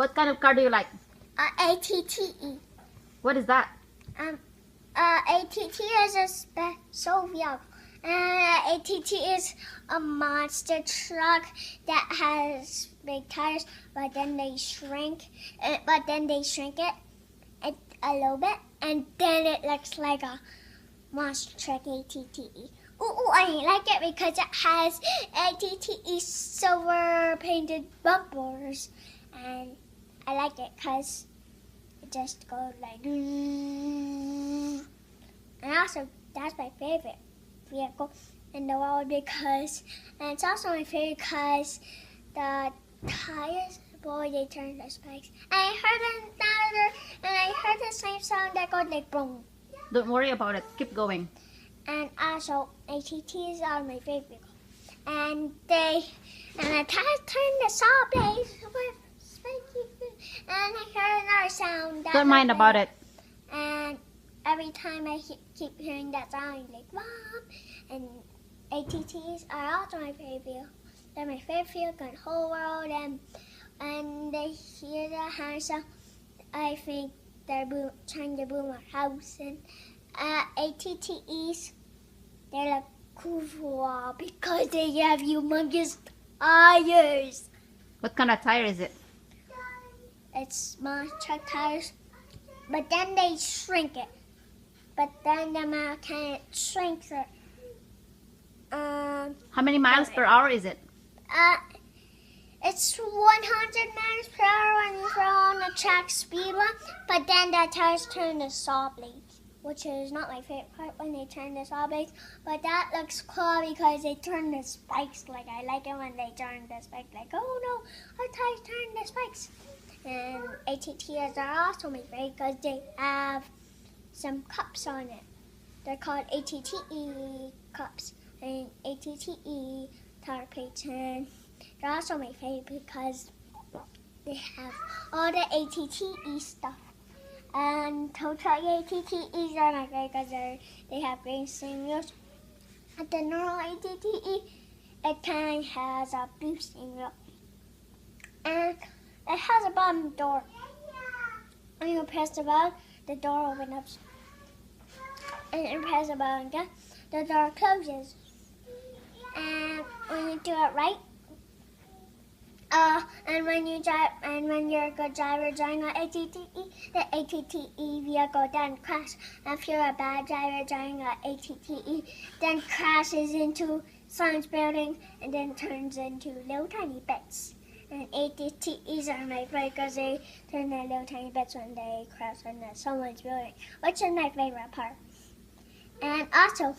What kind of car do you like? ATTE. What is that? ATT is a special vehicle. ATT is a monster truck that has big tires, but then they shrink it a little bit, and then it looks like a monster truck ATTE. Ooh, I like it because it has ATTE silver painted bumpers, and I like it because it just goes like. And also, that's my favorite vehicle in the world because, and it's also my favorite because the tires, boy, they turn the spikes. And I heard the same sound that goes like boom. Don't worry about it. Keep going. And also, ATTs are my favorite vehicle. And the tires turn the saw blades with spiky food. And I heard another sound. Don't mind about it. And every time I keep hearing that sound, like Mom. And ATTs are also my favorite vehicle. They're my favorite vehicle in the whole world. And they hear the horn sound. I think they're trying to boom our house. And ATTEs, they look cool because they have humongous tires. What kind of tire is it? It's monster truck tires, but then they shrink it. But then the mechanic shrinks it. How many miles per hour is it? It's 100 miles per hour when you're on the track speed one, but then the tires turn to saw blades, which is not my favorite part when they turn to saw blades, but that looks cool because they turn the spikes. Like, I like it when they turn the spikes, like, oh no, our tires turn the spikes. And ATTs are also my favorite because they have some cups on it. They're called ATTE cups and ATTE tire plates, and they're also my favorite because they have all the ATTE stuff. And tow truck ATTEs are my favorite because they have green steering wheels. At the normal ATTE, it kind of has a blue steering wheel. And it has a bottom door. When you press the button, the door opens up. And you press the button again, the door closes. And when you do it right, and when you're a good driver driving an ATTE, the ATTE vehicle then crashes. If you're a bad driver driving an ATTE, then crashes into someone's building and then turns into little tiny bits. And ATTEs are my favorite because they turn their little tiny bits when they crash into someone's building, which is my favorite part. And also,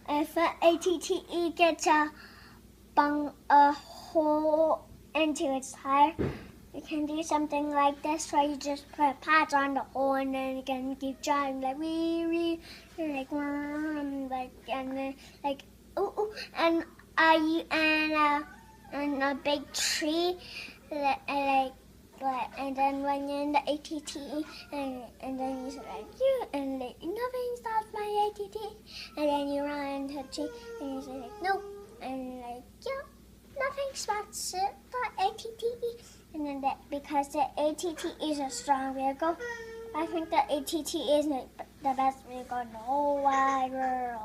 if an ATTE gets a hole into its tire, you can do something like this where you just put pads on the hole and then you can keep driving like wee like and then like ooh and and a big tree and then when you're in the ATTE and then you say like and like nothing stops my ATTE, and then you run into a tree and you say like no, and like nothing stops it but ATTE. And then that because the ATTE is a strong vehicle, I think the ATTE is the best vehicle in the whole wide world.